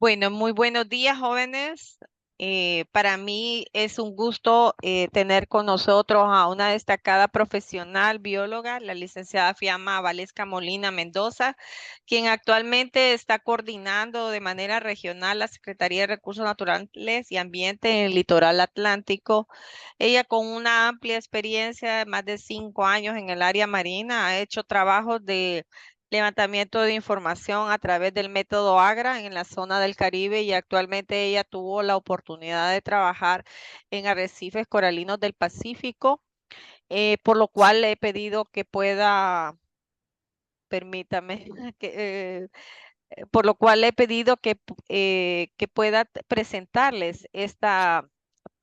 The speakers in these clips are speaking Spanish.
Bueno, muy buenos días, jóvenes. Para mí es un gusto tener con nosotros a una destacada profesional bióloga, la licenciada Fiamma Valesca Molina Mendoza, quien actualmente está coordinando de manera regional la Secretaría de Recursos Naturales y Ambiente en el Litoral Atlántico. Ella con una amplia experiencia de más de 5 años en el área marina ha hecho trabajos de levantamiento de información a través del método AGRA en la zona del Caribe y actualmente ella tuvo la oportunidad de trabajar en arrecifes coralinos del Pacífico, por lo cual le he pedido que pueda, permítame, por lo cual le he pedido que pueda presentarles esta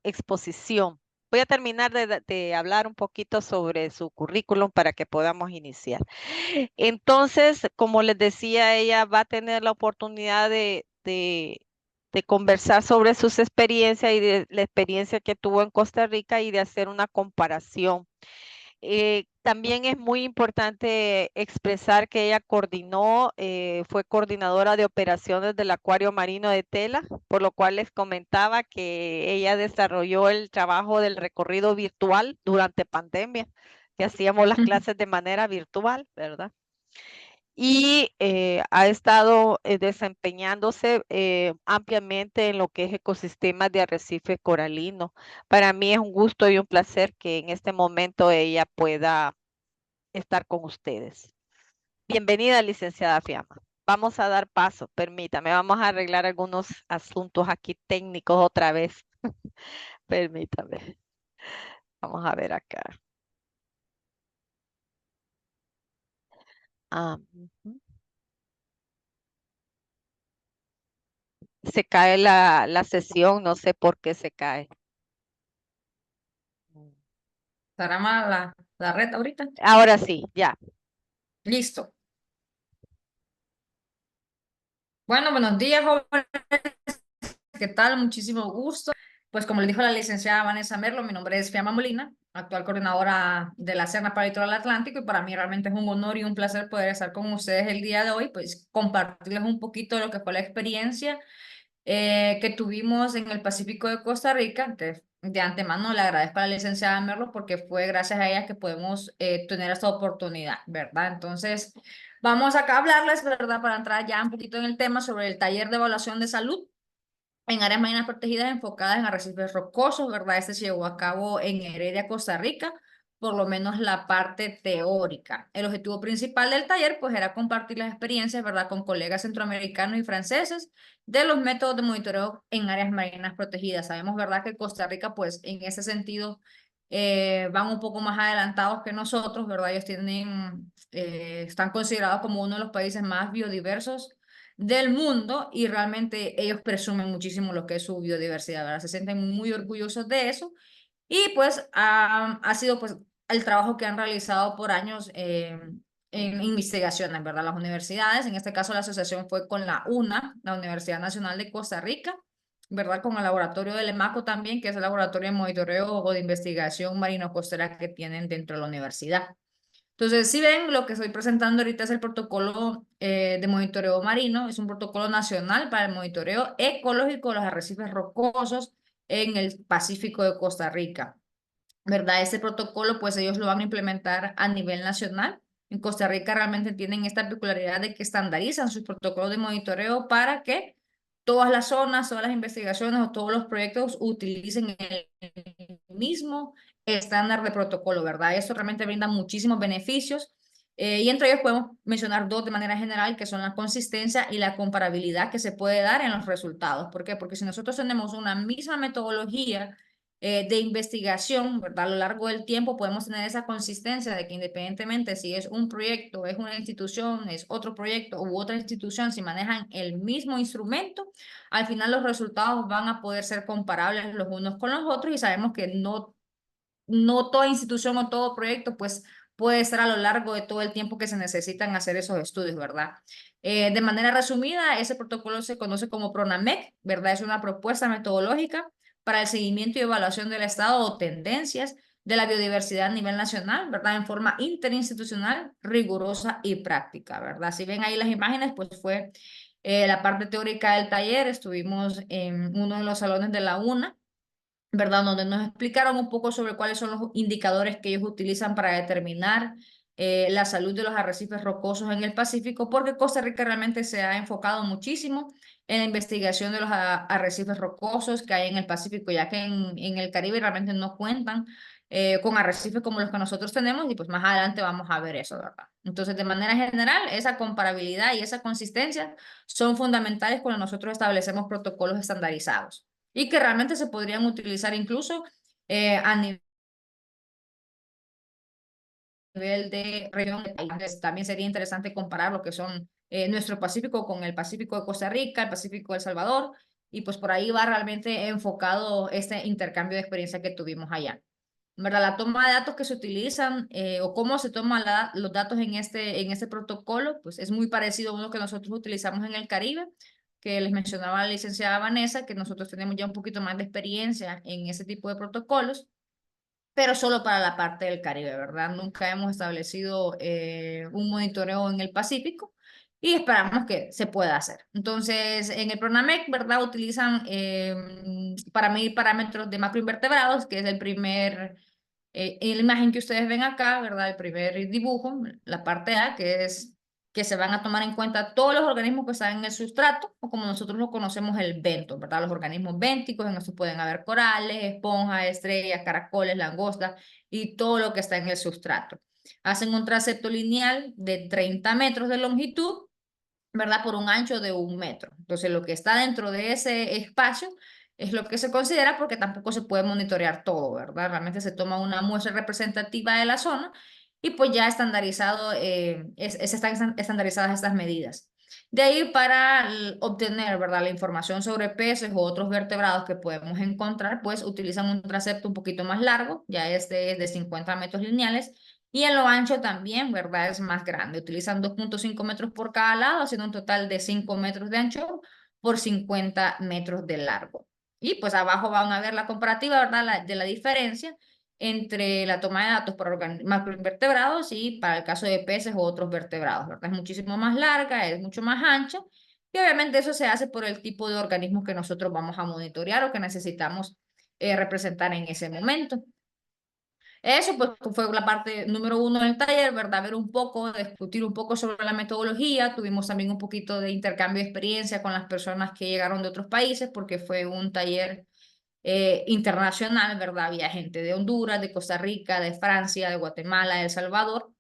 exposición. Voy a terminar de hablar un poquito sobre su currículum para que podamos iniciar. Entonces, como les decía, ella va a tener la oportunidad de conversar sobre sus experiencias y de la experiencia que tuvo en Costa Rica y de hacer una comparación. También es muy importante expresar que ella coordinó, fue coordinadora de operaciones del Acuario Marino de Tela, por lo cual les comentaba que ella desarrolló el trabajo del recorrido virtual durante pandemia, que hacíamos las clases de manera virtual, ¿verdad? Y ha estado desempeñándose ampliamente en lo que es ecosistemas de arrecife coralino. Para mí es un gusto y un placer que en este momento ella pueda estar con ustedes. Bienvenida, licenciada Fiamma. Vamos a dar paso, permítame, vamos a arreglar algunos asuntos aquí técnicos otra vez. Permítame, vamos a ver acá. Ujú. Se cae la sesión, no sé por qué se cae. ¿Estará mal la red ahorita? Ahora sí, ya. Listo. Bueno, buenos días, jóvenes. ¿Qué tal? Muchísimo gusto. Pues como le dijo la licenciada Vanessa Merlo, mi nombre es Fiamma Molina, actual coordinadora de la Serna para el Litoral Atlántico, y para mí realmente es un honor y un placer poder estar con ustedes el día de hoy, pues compartirles un poquito de lo que fue la experiencia que tuvimos en el Pacífico de Costa Rica. De antemano le agradezco a la licenciada Merlo porque fue gracias a ella que podemos tener esta oportunidad, ¿verdad? Entonces, vamos acá a hablarles, ¿verdad? Para entrar ya un poquito en el tema sobre el taller de evaluación de salud en áreas marinas protegidas enfocadas en arrecifes rocosos, ¿verdad? Este se llevó a cabo en Heredia, Costa Rica, por lo menos la parte teórica. El objetivo principal del taller, pues, era compartir las experiencias, ¿verdad?, con colegas centroamericanos y franceses de los métodos de monitoreo en áreas marinas protegidas. Sabemos, ¿verdad?, que Costa Rica, pues, en ese sentido, van un poco más adelantados que nosotros, ¿verdad? Ellos tienen, están considerados como uno de los países más biodiversos del mundo y realmente ellos presumen muchísimo lo que es su biodiversidad, ¿verdad? Se sienten muy orgullosos de eso y pues ha sido pues el trabajo que han realizado por años en investigaciones, ¿verdad? Las universidades, en este caso la asociación fue con la UNA, la Universidad Nacional de Costa Rica, ¿verdad? Con el laboratorio del EMACO también, que es el laboratorio de monitoreo o de investigación marino-costera que tienen dentro de la universidad. Entonces, si ven, lo que estoy presentando ahorita es el protocolo de monitoreo marino, es un protocolo nacional para el monitoreo ecológico de los arrecifes rocosos en el Pacífico de Costa Rica, ¿verdad? Este protocolo, pues ellos lo van a implementar a nivel nacional. En Costa Rica realmente tienen esta peculiaridad de que estandarizan sus protocolos de monitoreo para que todas las zonas, todas las investigaciones o todos los proyectos utilicen el mismo estándar de protocolo, ¿verdad? Esto realmente brinda muchísimos beneficios. Y entre ellos podemos mencionar dos de manera general, que son la consistencia y la comparabilidad que se puede dar en los resultados. ¿Por qué? Porque si nosotros tenemos una misma metodología de investigación, ¿verdad? A lo largo del tiempo podemos tener esa consistencia de que independientemente si es un proyecto, es una institución, es otro proyecto u otra institución, si manejan el mismo instrumento, al final los resultados van a poder ser comparables los unos con los otros y sabemos que no toda institución o todo proyecto pues puede ser a lo largo de todo el tiempo que se necesitan hacer esos estudios, ¿verdad? De manera resumida, ese protocolo se conoce como PRONAMEC, ¿verdad? Es una propuesta metodológica para el seguimiento y evaluación del estado o tendencias de la biodiversidad a nivel nacional, ¿verdad? En forma interinstitucional, rigurosa y práctica, ¿verdad? Si ven ahí las imágenes, pues fue La parte teórica del taller estuvimos en uno de los salones de la UNA, ¿verdad? Donde nos explicaron un poco sobre cuáles son los indicadores que ellos utilizan para determinar la salud de los arrecifes rocosos en el Pacífico, porque Costa Rica realmente se ha enfocado muchísimo en la investigación de los arrecifes rocosos que hay en el Pacífico, ya que en el Caribe realmente no cuentan con arrecifes como los que nosotros tenemos y pues más adelante vamos a ver eso, ¿verdad? Entonces, de manera general, esa comparabilidad y esa consistencia son fundamentales cuando nosotros establecemos protocolos estandarizados y que realmente se podrían utilizar incluso a nivel de región. Entonces, también sería interesante comparar lo que son nuestro Pacífico con el Pacífico de Costa Rica, el Pacífico de El Salvador, y pues por ahí va realmente enfocado este intercambio de experiencia que tuvimos allá. ¿Verdad? La toma de datos que se utilizan o cómo se toman los datos en este protocolo, pues es muy parecido a uno que nosotros utilizamos en el Caribe, que les mencionaba la licenciada Vanessa, que nosotros tenemos ya un poquito más de experiencia en ese tipo de protocolos, pero solo para la parte del Caribe, ¿verdad? Nunca hemos establecido un monitoreo en el Pacífico y esperamos que se pueda hacer. Entonces, en el PRONAMEC, ¿verdad? Utilizan para medir parámetros de macroinvertebrados, que es el primer, en la imagen que ustedes ven acá, ¿verdad? El primer dibujo, la parte A, que es que se van a tomar en cuenta todos los organismos que están en el sustrato, o como nosotros lo conocemos, el bento, ¿verdad? Los organismos bénticos, en eso pueden haber corales, esponjas, estrellas, caracoles, langostas y todo lo que está en el sustrato. Hacen un transepto lineal de 30 metros de longitud, ¿verdad? Por un ancho de 1 metro. Entonces, lo que está dentro de ese espacio es lo que se considera porque tampoco se puede monitorear todo, ¿verdad? Realmente se toma una muestra representativa de la zona y pues ya estandarizado, están estandarizadas estas medidas. De ahí para obtener, ¿verdad? La información sobre peces u otros vertebrados que podemos encontrar, pues utilizan un transepto un poquito más largo, ya este es de 50 metros lineales, y en lo ancho también, ¿verdad? Es más grande. Utilizan 2.5 metros por cada lado, haciendo un total de 5 metros de ancho por 50 metros de largo. Y pues abajo van a ver la comparativa, ¿verdad? De la diferencia entre la toma de datos para macroinvertebrados y para el caso de peces u otros vertebrados, ¿verdad? Es muchísimo más larga, es mucho más ancha y obviamente eso se hace por el tipo de organismos que nosotros vamos a monitorear o que necesitamos representar en ese momento. Eso pues fue la parte número uno del taller, ¿verdad? Ver un poco, discutir un poco sobre la metodología. Tuvimos también un poquito de intercambio de experiencia con las personas que llegaron de otros países porque fue un taller internacional, ¿verdad? Había gente de Honduras, de Costa Rica, de Francia, de Guatemala, de El Salvador,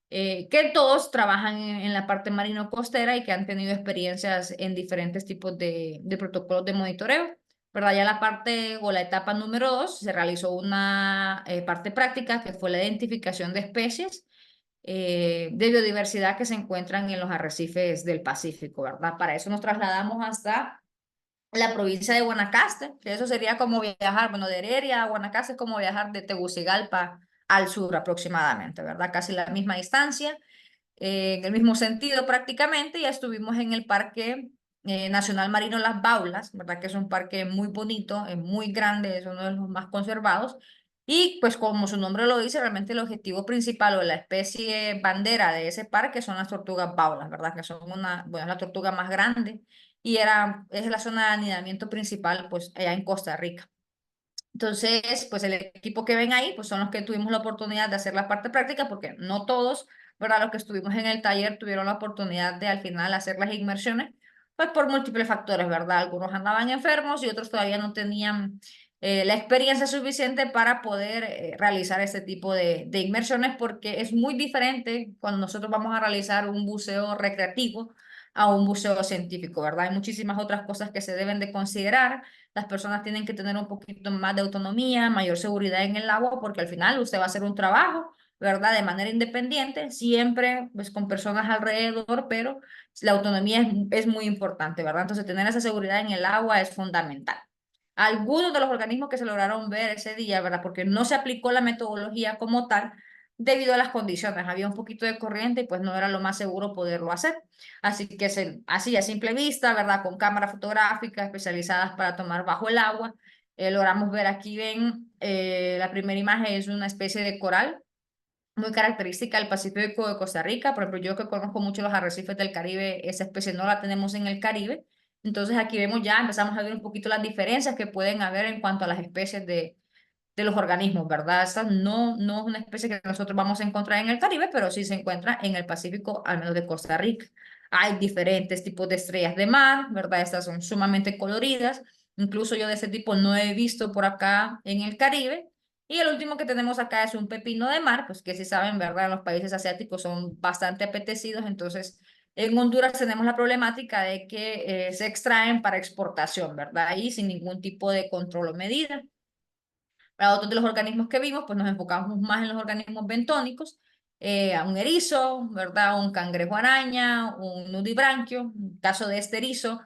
que todos trabajan en la parte marino-costera y que han tenido experiencias en diferentes tipos de protocolos de monitoreo. ¿Verdad? Ya la parte o la etapa número 2 se realizó una parte práctica que fue la identificación de especies de biodiversidad que se encuentran en los arrecifes del Pacífico, ¿verdad? Para eso nos trasladamos hasta la provincia de Guanacaste, que eso sería como viajar, bueno, de Heredia a Guanacaste es como viajar de Tegucigalpa al sur aproximadamente, ¿verdad? Casi la misma distancia, en el mismo sentido prácticamente. Ya estuvimos en el Parque Nacional Marino Las Baulas, ¿verdad? Que es un parque muy bonito, es muy grande, es uno de los más conservados. Y pues como su nombre lo dice, realmente el objetivo principal o la especie bandera de ese parque son las tortugas baulas, ¿verdad? Que son una, bueno, la tortuga más grande y es la zona de anidamiento principal pues allá en Costa Rica. Entonces, pues el equipo que ven ahí, pues son los que tuvimos la oportunidad de hacer la parte práctica, porque no todos, ¿verdad? Los que estuvimos en el taller tuvieron la oportunidad de al final hacer las inmersiones, pues por múltiples factores, ¿verdad? Algunos andaban enfermos y otros todavía no tenían la experiencia suficiente para poder realizar este tipo de inmersiones, porque es muy diferente cuando nosotros vamos a realizar un buceo recreativo a un buceo científico, ¿verdad? Hay muchísimas otras cosas que se deben de considerar. Las personas tienen que tener un poquito más de autonomía, mayor seguridad en el agua, porque al final usted va a hacer un trabajo, ¿verdad? De manera independiente, siempre pues con personas alrededor, pero la autonomía es muy importante, ¿verdad? Entonces tener esa seguridad en el agua es fundamental. Algunos de los organismos que se lograron ver ese día, ¿verdad? Porque no se aplicó la metodología como tal debido a las condiciones. Había un poquito de corriente y pues no era lo más seguro poderlo hacer. Así que así a simple vista, ¿verdad? Con cámaras fotográficas especializadas para tomar bajo el agua. Logramos ver aquí, ven, la primera imagen es una especie de coral muy característica del Pacífico de Costa Rica. Por ejemplo, yo que conozco mucho los arrecifes del Caribe, esa especie no la tenemos en el Caribe. Entonces aquí vemos ya, empezamos a ver un poquito las diferencias que pueden haber en cuanto a las especies de los organismos, ¿verdad? Esta no es una especie que nosotros vamos a encontrar en el Caribe, pero sí se encuentra en el Pacífico, al menos de Costa Rica. Hay diferentes tipos de estrellas de mar, ¿verdad? Estas son sumamente coloridas. Incluso yo de ese tipo no he visto por acá en el Caribe. Y el último que tenemos acá es un pepino de mar, pues que si saben, ¿verdad? Los países asiáticos son bastante apetecidos, entonces en Honduras tenemos la problemática de que se extraen para exportación, ¿verdad? Y sin ningún tipo de control o medida. Para otros de los organismos que vimos, pues nos enfocamos más en los organismos bentónicos, a un erizo, ¿verdad? Un cangrejo araña, un nudibranquio. En el caso de este erizo,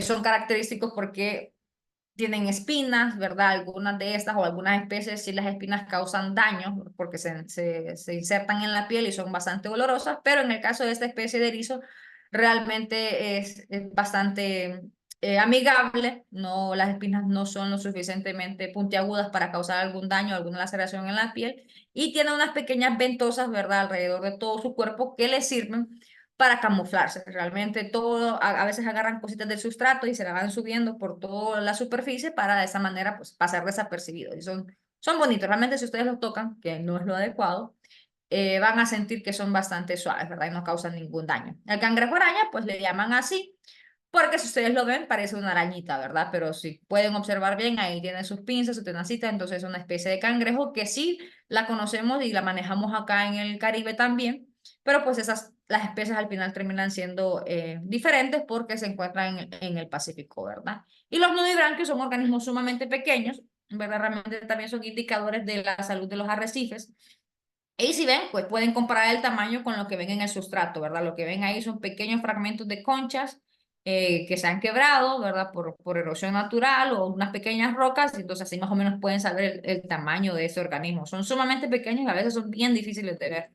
son característicos porque tienen espinas, ¿verdad? Algunas de estas o algunas especies, sí las espinas causan daño porque se insertan en la piel y son bastante dolorosas, pero en el caso de esta especie de erizo, realmente es bastante amigable, no, las espinas no son lo suficientemente puntiagudas para causar algún daño, alguna laceración en la piel, y tiene unas pequeñas ventosas, ¿verdad?, alrededor de todo su cuerpo que le sirven para camuflarse. Realmente todo, a veces agarran cositas del sustrato y se la van subiendo por toda la superficie para de esa manera pues pasar desapercibidos. Y son bonitos. Realmente si ustedes los tocan, que no es lo adecuado, van a sentir que son bastante suaves, ¿verdad? Y no causan ningún daño. El cangrejo araña, pues le llaman así, porque si ustedes lo ven, parece una arañita, ¿verdad? Pero si pueden observar bien, ahí tiene sus pinzas, su tenacita, entonces es una especie de cangrejo que sí la conocemos y la manejamos acá en el Caribe también, pero pues las especies al final terminan siendo diferentes porque se encuentran en el Pacífico, ¿verdad? Y los nudibranquios son organismos sumamente pequeños, ¿verdad? Realmente también son indicadores de la salud de los arrecifes. Y si ven, pues pueden comparar el tamaño con lo que ven en el sustrato, ¿verdad? Lo que ven ahí son pequeños fragmentos de conchas que se han quebrado, ¿verdad? Por erosión natural o unas pequeñas rocas, entonces así más o menos pueden saber el tamaño de ese organismo. Son sumamente pequeños y a veces son bien difíciles de ver.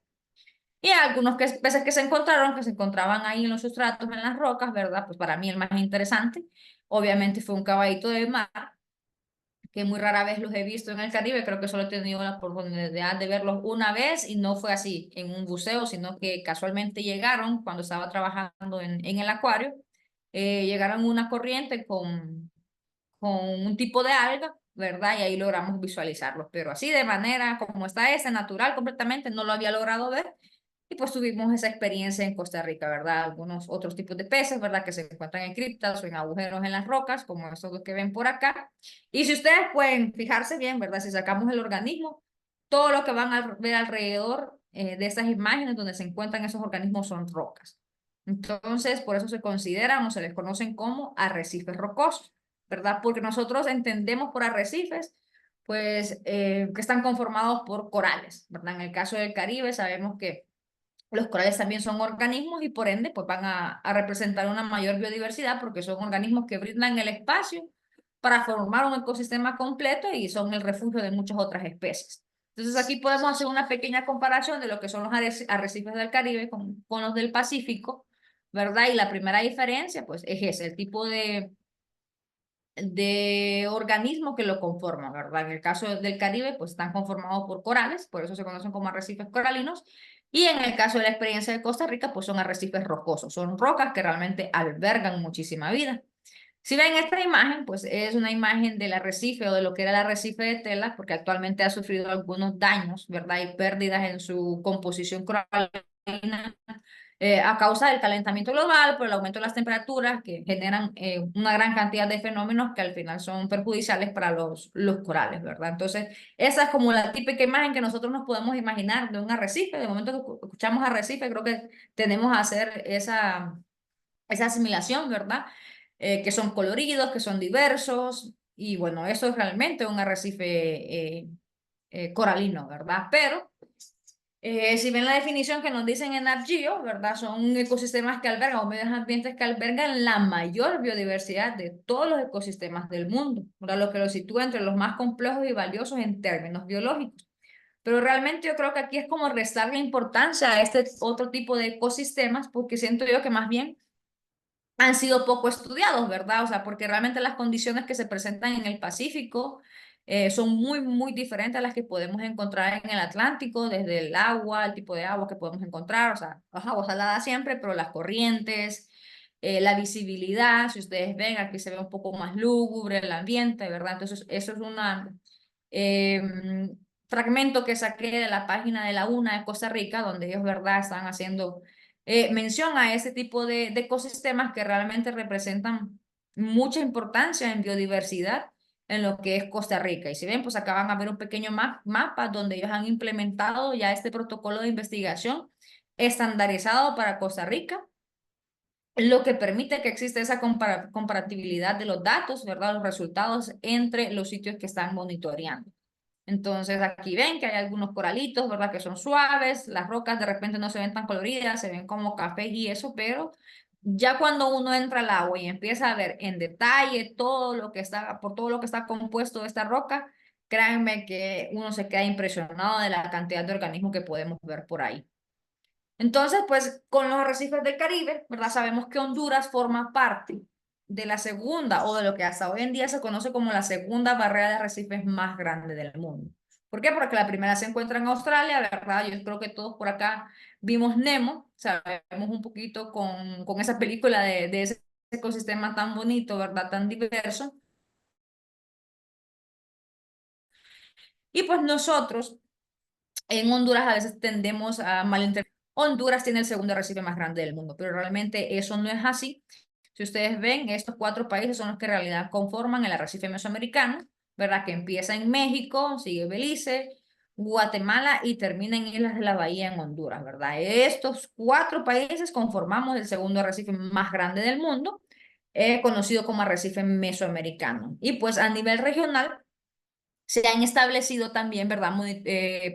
Y algunos peces que se encontraron, que se encontraban ahí en los sustratos, en las rocas, ¿verdad? Pues para mí el más interesante, obviamente fue un caballito de mar, que muy rara vez los he visto en el Caribe, creo que solo he tenido la oportunidad de verlos una vez y no fue así en un buceo, sino que casualmente llegaron cuando estaba trabajando en el acuario, llegaron una corriente con un tipo de alga, ¿verdad? Y ahí logramos visualizarlos, pero así de manera como está ese, natural completamente, no lo había logrado ver. Y pues tuvimos esa experiencia en Costa Rica, ¿verdad? Algunos otros tipos de peces, ¿verdad? Que se encuentran en criptas o en agujeros en las rocas, como estos dos que ven por acá. Y si ustedes pueden fijarse bien, ¿verdad? Si sacamos el organismo, todo lo que van a ver alrededor de estas imágenes donde se encuentran esos organismos son rocas. Entonces, por eso se consideran o se les conocen como arrecifes rocosos, ¿verdad? Porque nosotros entendemos por arrecifes, pues, que están conformados por corales, ¿verdad? En el caso del Caribe sabemos que los corales también son organismos y por ende pues van a representar una mayor biodiversidad porque son organismos que brindan el espacio para formar un ecosistema completo y son el refugio de muchas otras especies. Entonces aquí podemos hacer una pequeña comparación de lo que son los arrecifes del Caribe con los del Pacífico, ¿verdad? Y la primera diferencia pues es ese, el tipo de organismos que lo conforman, ¿verdad? En el caso del Caribe, pues están conformados por corales, por eso se conocen como arrecifes coralinos, y en el caso de la experiencia de Costa Rica, pues son arrecifes rocosos, son rocas que realmente albergan muchísima vida. Si ven esta imagen, pues es una imagen del arrecife o de lo que era el arrecife de Tela, porque actualmente ha sufrido algunos daños, ¿verdad? Y pérdidas en su composición coralina a causa del calentamiento global, por el aumento de las temperaturas que generan una gran cantidad de fenómenos que al final son perjudiciales para los corales, ¿verdad? Entonces, esa es como la típica imagen que nosotros nos podemos imaginar de un arrecife. De momento que escuchamos arrecife, creo que tenemos que hacer esa asimilación, ¿verdad? Que son coloridos, que son diversos, y bueno, eso es realmente un arrecife coralino, ¿verdad? Pero si ven la definición que nos dicen en ArcGeo, ¿verdad? Son ecosistemas que albergan o medios ambientes que albergan la mayor biodiversidad de todos los ecosistemas del mundo, ¿verdad? Lo que los sitúa entre los más complejos y valiosos en términos biológicos. Pero realmente yo creo que aquí es como restarle importancia a este otro tipo de ecosistemas, porque siento yo que más bien han sido poco estudiados, ¿verdad? O sea, porque realmente las condiciones que se presentan en el Pacífico son muy, muy diferentes a las que podemos encontrar en el Atlántico, desde el agua, el tipo de agua que podemos encontrar, o sea, agua salada siempre, pero las corrientes, la visibilidad, si ustedes ven, aquí se ve un poco más lúgubre el ambiente, ¿verdad? Entonces, eso es una... fragmento que saqué de la página de la UNA de Costa Rica, donde ellos, ¿verdad?, están haciendo mención a ese tipo de ecosistemas que realmente representan mucha importancia en biodiversidad en lo que es Costa Rica. Y si ven, pues acá van a ver un pequeño mapa donde ellos han implementado ya este protocolo de investigación estandarizado para Costa Rica, lo que permite que exista esa comparatibilidad de los datos, ¿verdad? Los resultados entre los sitios que están monitoreando. Entonces aquí ven que hay algunos coralitos, ¿verdad? Que son suaves, las rocas de repente no se ven tan coloridas, se ven como café y eso, pero ya cuando uno entra al agua y empieza a ver en detalle todo lo que está, por todo lo que está compuesto de esta roca, créanme que uno se queda impresionado de la cantidad de organismos que podemos ver por ahí. Entonces, pues con los arrecifes del Caribe, ¿verdad? Sabemos que Honduras forma parte de la segunda o de lo que hasta hoy en día se conoce como la segunda barrera de arrecifes más grande del mundo. ¿Por qué? Porque la primera se encuentra en Australia, ¿verdad? Yo creo que todos por acá vimos Nemo, sabemos un poquito con esa película de ese ecosistema tan bonito, ¿verdad? Tan diverso. Y pues nosotros en Honduras a veces tendemos a malinterpretar. Honduras tiene el segundo arrecife más grande del mundo, pero realmente eso no es así. Si ustedes ven, estos cuatro países son los que en realidad conforman el arrecife mesoamericano, ¿verdad? Que empieza en México, sigue Belice, Guatemala y termina en Islas de la Bahía en Honduras, ¿verdad? Estos cuatro países conformamos el segundo arrecife más grande del mundo, conocido como arrecife mesoamericano. Y pues a nivel regional, se han establecido también, ¿verdad?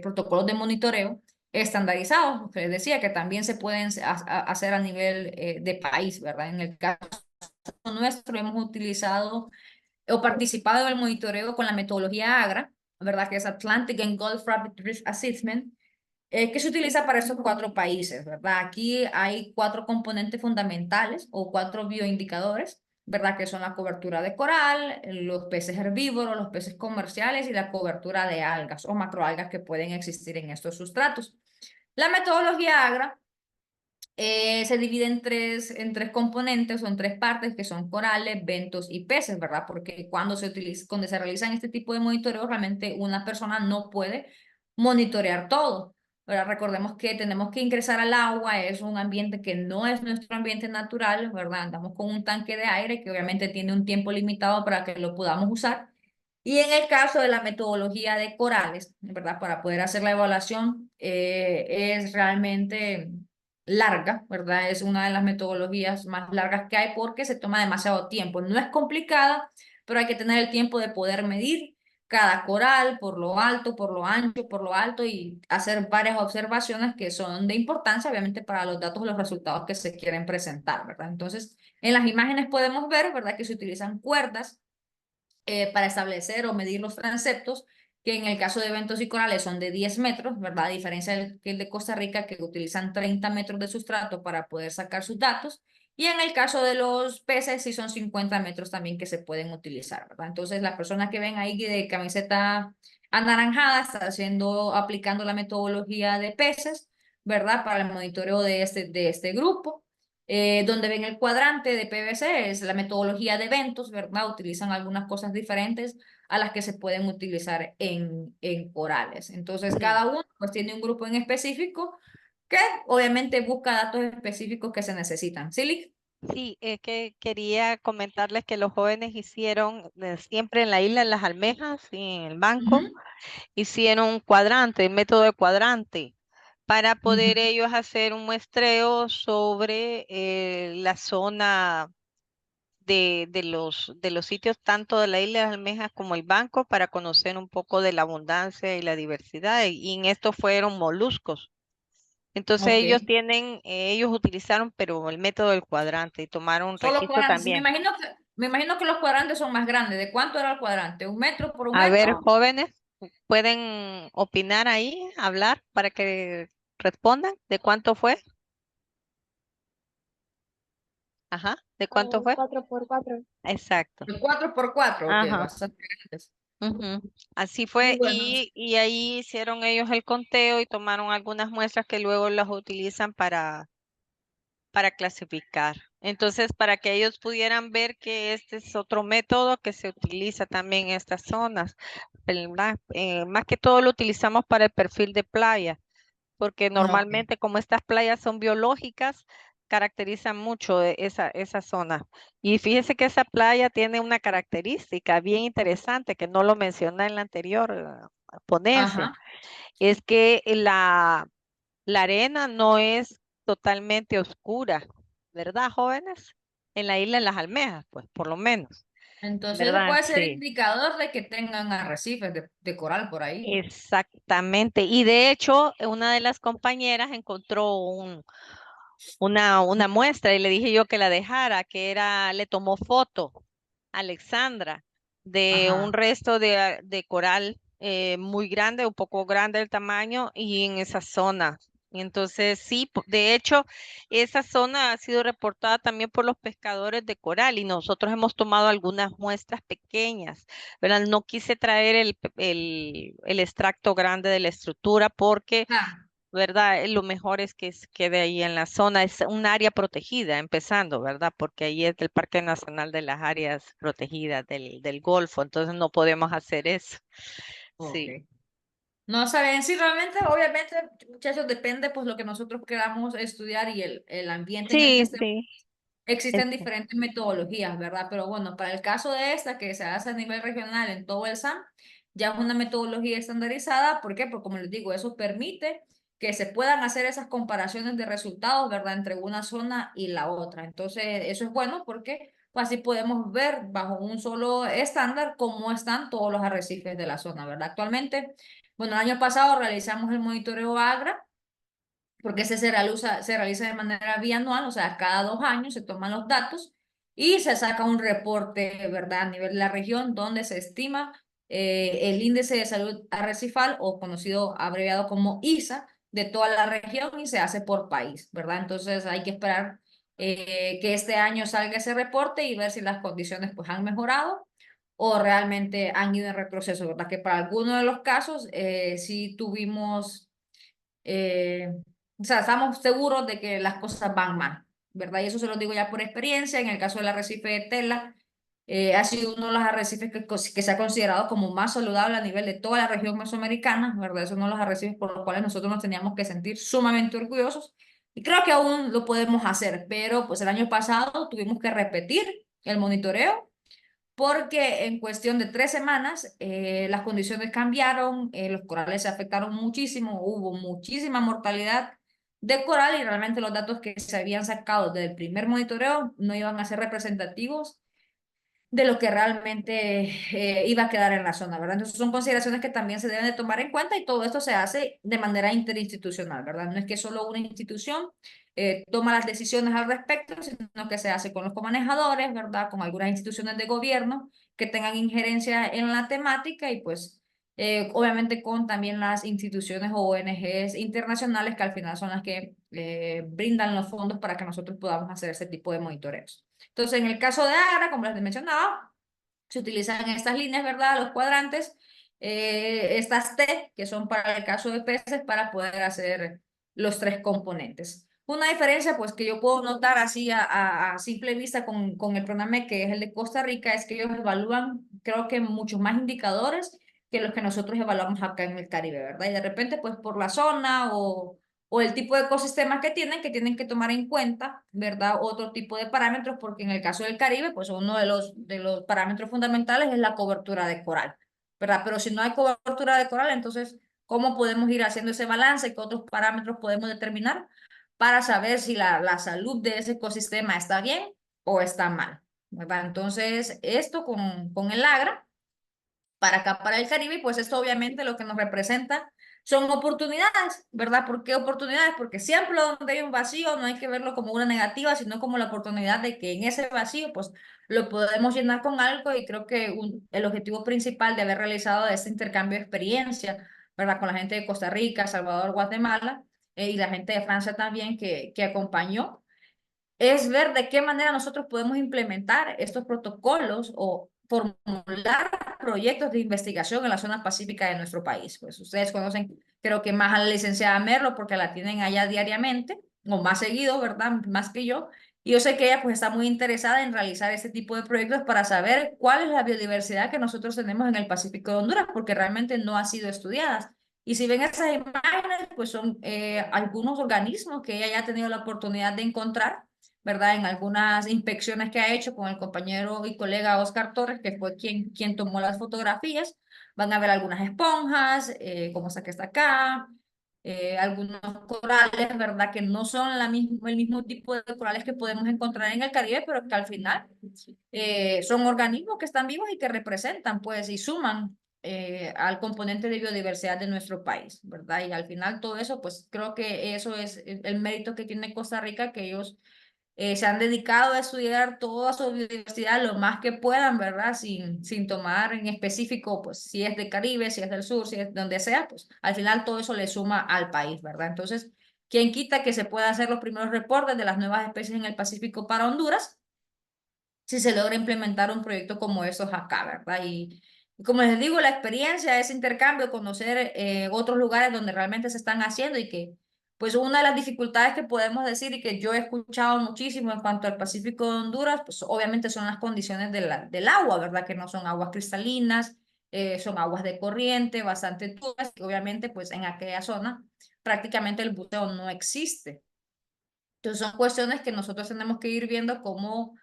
Protocolos de monitoreo estandarizados, que les decía que también se pueden hacer a nivel de país, ¿verdad? En el caso nuestro hemos utilizado o participado en el monitoreo con la metodología AGRA, ¿verdad? Que es Atlantic and Gulf Rapid Risk Assessment, que se utiliza para estos cuatro países, ¿verdad? Aquí hay cuatro componentes fundamentales o cuatro bioindicadores, ¿verdad? Que son la cobertura de coral, los peces herbívoros, los peces comerciales y la cobertura de algas o macroalgas que pueden existir en estos sustratos. La metodología AGRA se divide en tres componentes o en tres partes que son corales, bentos y peces, ¿verdad? Porque cuando se realizan este tipo de monitoreo, realmente una persona no puede monitorear todo, ¿verdad? Recordemos que tenemos que ingresar al agua, es un ambiente que no es nuestro ambiente natural, ¿verdad? Andamos con un tanque de aire que obviamente tiene un tiempo limitado para que lo podamos usar. Y en el caso de la metodología de corales, ¿verdad? Para poder hacer la evaluación es realmente larga, ¿verdad? Es una de las metodologías más largas que hay porque se toma demasiado tiempo. No es complicada, pero hay que tener el tiempo de poder medir cada coral por lo alto, por lo ancho, por lo alto y hacer varias observaciones que son de importancia, obviamente, para los datos y los resultados que se quieren presentar, ¿verdad? Entonces, en las imágenes podemos ver, ¿verdad? Que se utilizan cuerdas para establecer o medir los transeptos, que en el caso de eventos y corales son de 10 metros, ¿verdad? A diferencia del que el de Costa Rica, que utilizan 30 metros de sustrato para poder sacar sus datos. Y en el caso de los peces, sí son 50 metros también que se pueden utilizar, ¿verdad? Entonces, las personas que ven ahí de camiseta anaranjada está aplicando la metodología de peces, ¿verdad? Para el monitoreo de este grupo. Donde ven el cuadrante de PVC es la metodología de eventos, ¿verdad? Utilizan algunas cosas diferentes a las que se pueden utilizar en corales. Entonces, Sí. cada uno pues tiene un grupo en específico que obviamente busca datos específicos que se necesitan. ¿Sí, Lick? Sí, es que quería comentarles que los jóvenes hicieron siempre en la isla de las Almejas y en el banco, Ujú, hicieron un cuadrante, el método de cuadrante, para ujú. poder ellos hacer un muestreo sobre la zona de los sitios tanto de la isla de las Almejas como el banco para conocer un poco de la abundancia y la diversidad. Y en esto fueron moluscos. Entonces Ok. ellos utilizaron, pero el método del cuadrante y tomaron Solo registro cuadrantes. también. Me imagino que los cuadrantes son más grandes. ¿De cuánto era el cuadrante? ¿Un metro por un A ver, metro? jóvenes, pueden opinar ahí, hablar para que respondan de cuánto fue. Ajá, ¿de cuánto fue? 4 por 4. Exacto. De 4 por 4, ok, Ajá. bastante grandes. Ujú. Así Y fue, bueno, y ahí hicieron ellos el conteo y tomaron algunas muestras que luego las utilizan para clasificar. Entonces, para que ellos pudieran ver que este es otro método que se utiliza también en estas zonas, ¿verdad? Más que todo lo utilizamos para el perfil de playa, porque ok. normalmente como estas playas son biológicas, caracterizan mucho esa zona. Y fíjese que esa playa tiene una característica bien interesante que no lo mencioné en la anterior ponencia, Ajá. es que la arena no es totalmente oscura, ¿verdad, jóvenes? En la isla de las Almejas, pues, por lo menos, Entonces eso ¿verdad? puede ser Sí. indicador de que tengan arrecifes de coral por ahí. Exactamente. Y de hecho, una de las compañeras encontró una muestra y le dije yo que la dejara, que era, le tomó foto a Alexandra de un Ajá. resto de coral muy grande, un poco grande el tamaño y en esa zona. Y entonces sí, de hecho, esa zona ha sido reportada también por los pescadores de coral y nosotros hemos tomado algunas muestras pequeñas, ¿verdad? No quise traer el extracto grande de la estructura porque Ah, ¿verdad? Lo mejor es que quede ahí en la zona, es un área protegida, empezando, ¿verdad? Porque ahí es el Parque Nacional de las Áreas Protegidas del Golfo, entonces no podemos hacer eso. ok. Sí, No saben si realmente, obviamente, muchachos, depende pues lo que nosotros queramos estudiar y el ambiente en el que sí, estemos. sí. Existen Este, diferentes metodologías, ¿verdad? Pero bueno, para el caso de esta, que se hace a nivel regional en todo el SAM, ya es una metodología estandarizada. ¿Por qué? Porque como les digo, eso permite que se puedan hacer esas comparaciones de resultados, ¿verdad? Entre una zona y la otra. Entonces, eso es bueno porque pues, así podemos ver bajo un solo estándar cómo están todos los arrecifes de la zona, ¿verdad? Actualmente, bueno, el año pasado realizamos el monitoreo AGRA porque ese se realiza de manera bianual, o sea, cada 2 años se toman los datos y se saca un reporte, ¿verdad?, a nivel de la región donde se estima el índice de salud arrecifal o conocido abreviado como ISA de toda la región y se hace por país, ¿verdad? Entonces hay que esperar que este año salga ese reporte y ver si las condiciones pues han mejorado o realmente han ido en retroceso, ¿verdad? Que para algunos de los casos sí tuvimos eh, o sea, estamos seguros de que las cosas van mal, ¿verdad? Y eso se lo digo ya por experiencia. En el caso del arrecife de Tela, ha sido uno de los arrecifes que se ha considerado como más saludable a nivel de toda la región mesoamericana, ¿verdad? Es uno de los arrecifes por los cuales nosotros nos teníamos que sentir sumamente orgullosos. Y creo que aún lo podemos hacer, pero pues el año pasado tuvimos que repetir el monitoreo porque en cuestión de 3 semanas las condiciones cambiaron, los corales se afectaron muchísimo, hubo muchísima mortalidad de coral y realmente los datos que se habían sacado del primer monitoreo no iban a ser representativos de lo que realmente iba a quedar en la zona, ¿verdad? Entonces son consideraciones que también se deben de tomar en cuenta y todo esto se hace de manera interinstitucional, ¿verdad? No es que solo una institución toma las decisiones al respecto, sino que se hace con los comanejadores, ¿verdad? Con algunas instituciones de gobierno que tengan injerencia en la temática y pues obviamente con también las instituciones o ONGs internacionales que al final son las que brindan los fondos para que nosotros podamos hacer ese tipo de monitoreos. Entonces, en el caso de Agra, como les mencionaba, se utilizan estas líneas, ¿verdad? Los cuadrantes, estas T, que son para el caso de peces, para poder hacer los tres componentes. Una diferencia, pues, que yo puedo notar así a simple vista con el programa que es el de Costa Rica, es que ellos evalúan, creo que muchos más indicadores que los que nosotros evaluamos acá en el Caribe, ¿verdad? Y de repente, pues, por la zona o el tipo de ecosistemas que tienen que tomar en cuenta, ¿verdad? Otro tipo de parámetros, porque en el caso del Caribe, pues uno de los parámetros fundamentales es la cobertura de coral, ¿verdad? Pero si no hay cobertura de coral, entonces, ¿cómo podemos ir haciendo ese balance? ¿Qué otros parámetros podemos determinar para saber si la salud de ese ecosistema está bien o está mal? ¿Verdad? Entonces, esto con el AGRA para acá, para el Caribe, pues esto obviamente lo que nos representa son oportunidades, ¿verdad? ¿Por qué oportunidades? Porque siempre donde hay un vacío no hay que verlo como una negativa, sino como la oportunidad de que en ese vacío, pues lo podemos llenar con algo y creo que el objetivo principal de haber realizado este intercambio de experiencia, ¿verdad? Con la gente de Costa Rica, Salvador, Guatemala y la gente de Francia también que acompañó es ver de qué manera nosotros podemos implementar estos protocolos o formular proyectos de investigación en la zona pacífica de nuestro país. Pues ustedes conocen, creo que más a la licenciada Merlo porque la tienen allá diariamente, o más seguido, ¿verdad? Más que yo. Y yo sé que ella pues está muy interesada en realizar este tipo de proyectos para saber cuál es la biodiversidad que nosotros tenemos en el Pacífico de Honduras, porque realmente no ha sido estudiada. Y si ven esas imágenes, pues son algunos organismos que ella ya ha tenido la oportunidad de encontrar, ¿verdad? En algunas inspecciones que ha hecho con el compañero y colega Oscar Torres, que fue quien tomó las fotografías. Van a ver algunas esponjas, como esta que está acá, algunos corales, ¿verdad? Que no son el mismo tipo de corales que podemos encontrar en el Caribe, pero que al final son organismos que están vivos y que representan, pues, y suman al componente de biodiversidad de nuestro país, ¿verdad? Y al final todo eso, pues creo que eso es el mérito que tiene Costa Rica, que ellos se han dedicado a estudiar toda su biodiversidad lo más que puedan, ¿verdad? Sin tomar en específico, pues, si es del Caribe, si es del sur, si es donde sea, pues, al final todo eso le suma al país, ¿verdad? Entonces, ¿quién quita que se puedan hacer los primeros reportes de las nuevas especies en el Pacífico para Honduras si se logra implementar un proyecto como esos acá, ¿verdad? Y como les digo, la experiencia, ese intercambio, conocer otros lugares donde realmente se están haciendo y que, pues una de las dificultades que podemos decir y que yo he escuchado muchísimo en cuanto al Pacífico de Honduras, pues obviamente son las condiciones del agua, ¿verdad? Que no son aguas cristalinas, son aguas de corriente, bastante turbias, que obviamente pues en aquella zona prácticamente el buceo no existe. Entonces son cuestiones que nosotros tenemos que ir viendo cómo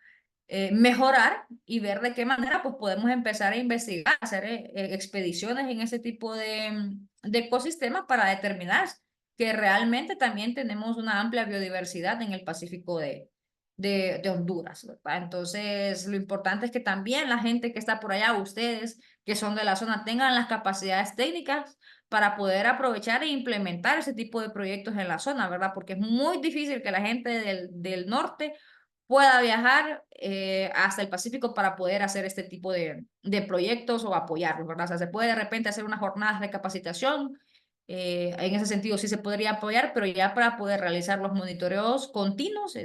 mejorar y ver de qué manera pues podemos empezar a investigar, hacer expediciones en ese tipo de ecosistemas para determinar que realmente también tenemos una amplia biodiversidad en el Pacífico de Honduras, ¿verdad? Entonces, lo importante es que también la gente que está por allá, ustedes que son de la zona, tengan las capacidades técnicas para poder aprovechar e implementar ese tipo de proyectos en la zona, ¿verdad? Porque es muy difícil que la gente del norte pueda viajar hasta el Pacífico para poder hacer este tipo de proyectos o apoyarlos, ¿verdad? O sea, se puede de repente hacer unas jornadas de capacitación, en ese sentido sí se podría apoyar, pero ya para poder realizar los monitoreos continuos,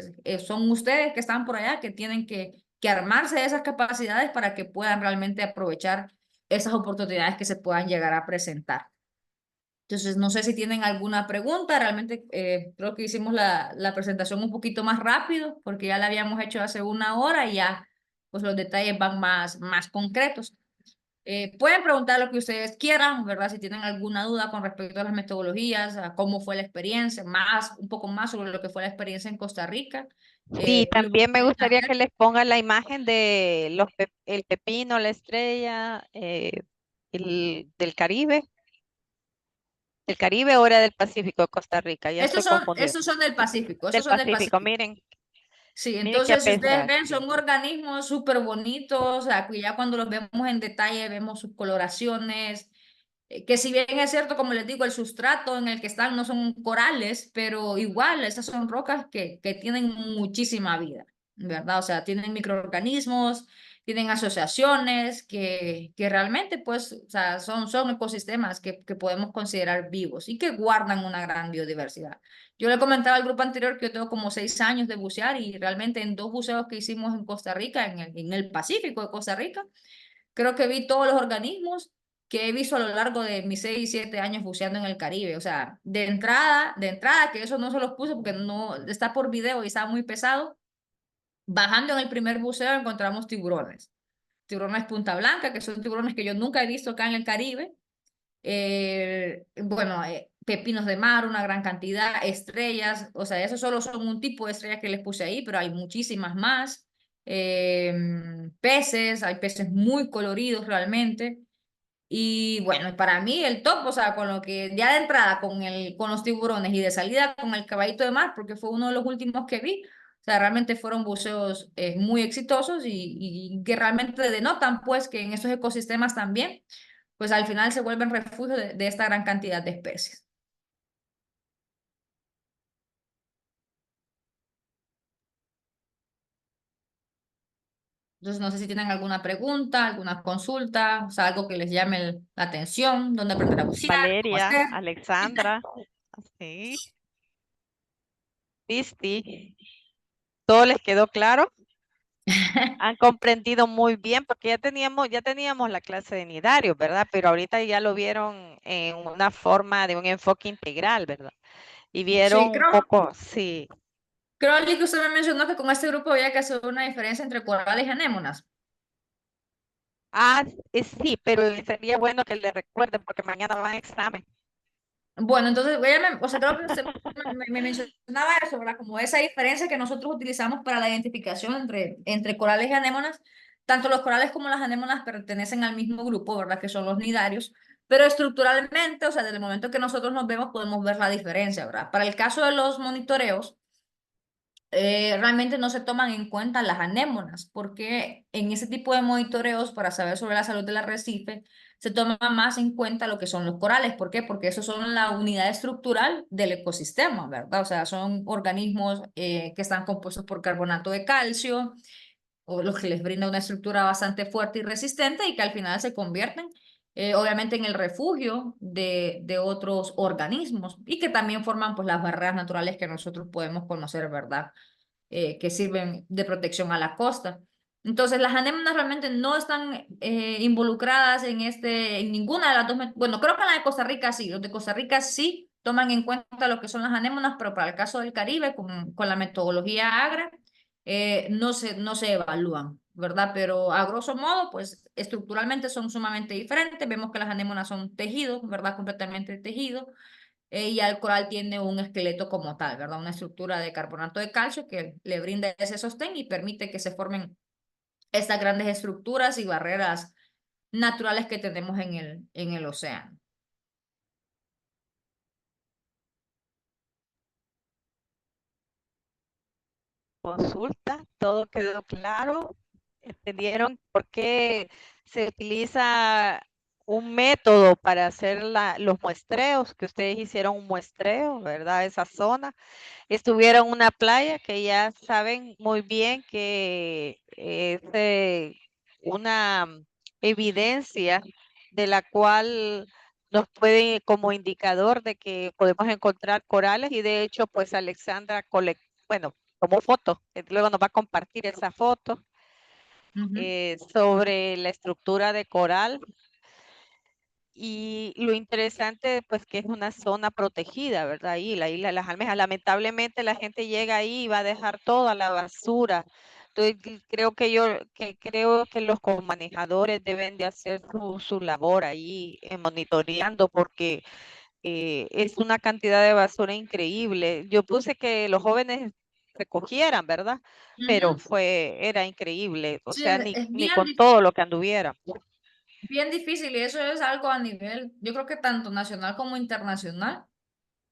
son ustedes que están por allá que tienen que armarse de esas capacidades para que puedan realmente aprovechar esas oportunidades que se puedan llegar a presentar. Entonces, no sé si tienen alguna pregunta. Realmente creo que hicimos la presentación un poquito más rápido porque ya la habíamos hecho hace una hora y ya pues los detalles van más concretos. Pueden preguntar lo que ustedes quieran, ¿verdad? Si tienen alguna duda con respecto a las metodologías, a cómo fue la experiencia, un poco más sobre lo que fue la experiencia en Costa Rica. Sí, Lo también me pueden gustaría que hacer. les pongan la imagen de el pepino, la estrella, del Caribe. ¿Del Caribe o era del Pacífico de Costa Rica? Ya estoy confundida. Estos son del Pacífico, Del esos son del Pacífico, Pacífico. miren, Sí, miren qué entonces si ustedes pesar. ven, son organismos súper bonitos, o sea, que ya cuando los vemos en detalle vemos sus coloraciones, que si bien es cierto, como les digo, el sustrato en el que están no son corales, pero igual esas son rocas que tienen muchísima vida, ¿verdad? O sea, tienen microorganismos, tienen asociaciones que realmente, pues, o sea, son ecosistemas que podemos considerar vivos y que guardan una gran biodiversidad. Yo le comentaba al grupo anterior que yo tengo como 6 años de bucear y realmente en 2 buceos que hicimos en Costa Rica, en el Pacífico de Costa Rica, creo que vi todos los organismos que he visto a lo largo de mis 6, 7 años buceando en el Caribe. O sea, de entrada, que eso no se los puse porque no está por video y está muy pesado. Bajando en el primer buceo encontramos tiburones. Tiburones punta blanca, que son tiburones que yo nunca he visto acá en el Caribe. Bueno, pepinos de mar, una gran cantidad, estrellas, o sea, esos solo son un tipo de estrella que les puse ahí, pero hay muchísimas más. Peces, hay peces muy coloridos realmente. Y bueno, para mí el top, o sea, con lo que ya de entrada con los tiburones y de salida con el caballito de mar, porque fue uno de los últimos que vi, o sea, realmente fueron buceos muy exitosos y que realmente denotan pues que en esos ecosistemas también, pues al final se vuelven refugio de esta gran cantidad de especies. Entonces, no sé si tienen alguna pregunta, alguna consulta, o sea, algo que les llame la atención, dónde aprender a bucear, cómo Valeria, hacer. Alexandra, sí, Cristi, ¿todo les quedó claro? Han comprendido muy bien, porque ya teníamos la clase de nidarios, ¿verdad? Pero ahorita ya lo vieron en una forma de un enfoque integral, ¿verdad? Y vieron Sí, un poco, sí. creo Ali, que usted me mencionó que con este grupo había que hacer una diferencia entre corales y anémonas. Ah, sí, pero sería bueno que le recuerden porque mañana van a examen. Bueno, entonces, o sea, creo que usted me mencionaba eso, ¿verdad? Como esa diferencia que nosotros utilizamos para la identificación entre corales y anémonas. Tanto los corales como las anémonas pertenecen al mismo grupo, ¿verdad? Que son los nidarios. Pero estructuralmente, o sea, desde el momento que nosotros nos vemos, podemos ver la diferencia, ¿verdad? Para el caso de los monitoreos, realmente no se toman en cuenta las anémonas, porque en ese tipo de monitoreos para saber sobre la salud del arrecife se toma más en cuenta lo que son los corales. ¿Por qué? Porque esos son la unidad estructural del ecosistema, ¿verdad? O sea, son organismos que están compuestos por carbonato de calcio, o los que les brinda una estructura bastante fuerte y resistente y que al final se convierten, obviamente, en el refugio de otros organismos y que también forman pues las barreras naturales que nosotros podemos conocer, ¿verdad? Que sirven de protección a la costa. Entonces, las anémonas realmente no están involucradas en ninguna de las dos. Bueno, creo que en la de Costa Rica sí. Los de Costa Rica sí toman en cuenta lo que son las anémonas, pero para el caso del Caribe, con la metodología AGRA, no se evalúan, ¿verdad? Pero a grosso modo, pues estructuralmente son sumamente diferentes. Vemos que las anémonas son tejidos, ¿verdad? Completamente tejidos, y el coral tiene un esqueleto como tal, ¿verdad? Una estructura de carbonato de calcio que le brinda ese sostén y permite que se formen estas grandes estructuras y barreras naturales que tenemos en el océano. Consulta, todo quedó claro. ¿Entendieron por qué se utiliza un método para hacer los muestreos? Que ustedes hicieron un muestreo, ¿verdad? Esa zona. Estuvieron en una playa que ya saben muy bien que es una evidencia de la cual nos puede como indicador de que podemos encontrar corales y de hecho pues Alexandra bueno, tomó foto, luego nos va a compartir esa foto Ujú, sobre la estructura de coral y lo interesante, pues, que es una zona protegida, ¿verdad? Ahí, la isla de las Almejas. Lamentablemente la gente llega ahí y va a dejar toda la basura. Entonces, creo que los comanejadores deben de hacer su labor ahí monitoreando porque es una cantidad de basura increíble. Yo puse que los jóvenes recogieran, ¿verdad? Pero ujú. era increíble, o Sí, sea, es ni bien, con todo lo que anduviera. bien difícil y eso es algo a nivel, yo creo que tanto nacional como internacional.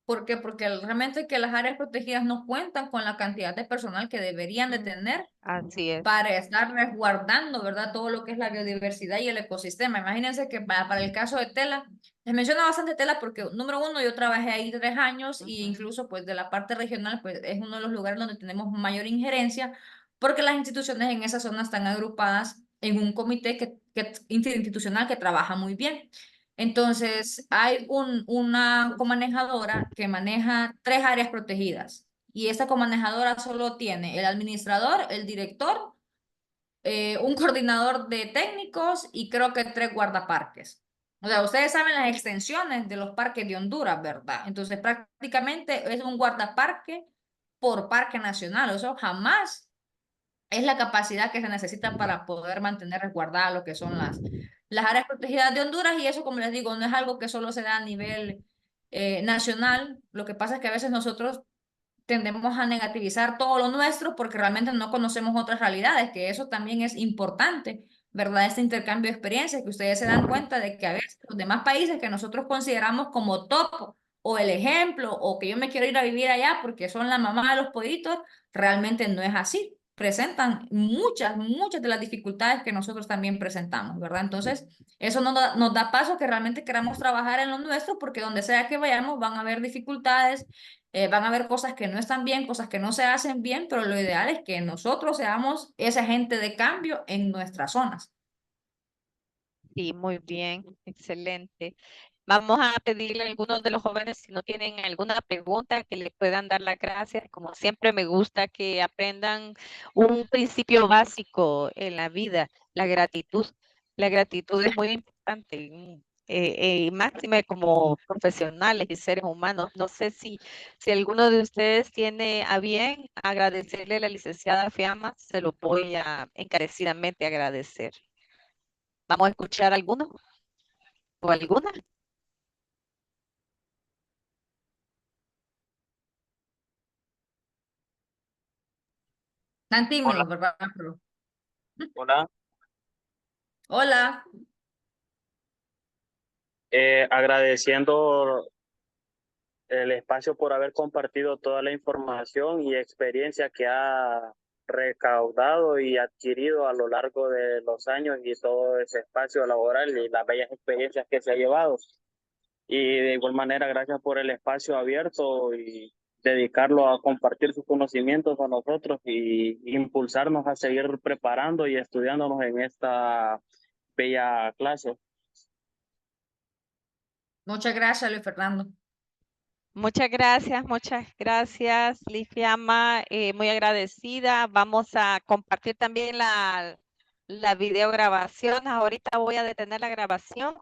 ¿Por qué? Porque realmente que las áreas protegidas no cuentan con la cantidad de personal que deberían de Mm, tener así es. para estar resguardando, ¿verdad? Todo lo que es la biodiversidad y el ecosistema. Imagínense que para el caso de Tela, les menciono bastante Tela porque, número uno, yo trabajé ahí 3 años y Ujú. incluso pues de la parte regional, pues es uno de los lugares donde tenemos mayor injerencia porque las instituciones en esa zona están agrupadas en un comité interinstitucional que trabaja muy bien. Entonces, hay una comanejadora que maneja 3 áreas protegidas y esta comanejadora solo tiene el administrador, el director, un coordinador de técnicos y creo que 3 guardaparques. O sea, ustedes saben las extensiones de los parques de Honduras, ¿verdad? Entonces, prácticamente es un guardaparque por parque nacional. Eso jamás es la capacidad que se necesita para poder mantener resguardadas lo que son las áreas protegidas de Honduras y eso, como les digo, no es algo que solo se da a nivel nacional. Lo que pasa es que a veces nosotros tendemos a negativizar todo lo nuestro porque realmente no conocemos otras realidades, que eso también es importante, ¿verdad? Este intercambio de experiencias, que ustedes se dan cuenta de que a veces los demás países que nosotros consideramos como top o el ejemplo o que yo me quiero ir a vivir allá porque son la mamá de los pollitos, realmente no es así. Presentan muchas de las dificultades que nosotros también presentamos, ¿verdad? Entonces, eso nos da paso que realmente queramos trabajar en lo nuestro porque donde sea que vayamos van a haber dificultades, van a haber cosas que no están bien, cosas que no se hacen bien, pero lo ideal es que nosotros seamos ese agente de cambio en nuestras zonas. Sí, muy bien, excelente. Vamos a pedirle a algunos de los jóvenes si no tienen alguna pregunta que le puedan dar las gracias. Como siempre me gusta que aprendan un principio básico en la vida, la gratitud. La gratitud es muy importante, máxime como profesionales y seres humanos. No sé si alguno de ustedes tiene a bien agradecerle a la licenciada Fiamma, se lo voy a encarecidamente agradecer. ¿Vamos a escuchar alguno o alguna? Tan Hola, tímidos, ¿verdad? hola. Hola. Agradeciendo el espacio por haber compartido toda la información y experiencia que ha recaudado y adquirido a lo largo de los años y todo ese espacio laboral y las bellas experiencias que se ha llevado. Y de igual manera, gracias por el espacio abierto y dedicarlo a compartir sus conocimientos con nosotros y impulsarnos a seguir preparando y estudiándonos en esta bella clase. Muchas gracias, Luis Fernando. Muchas gracias, Lifiama, muy agradecida. Vamos a compartir también la videograbación. Ahorita voy a detener la grabación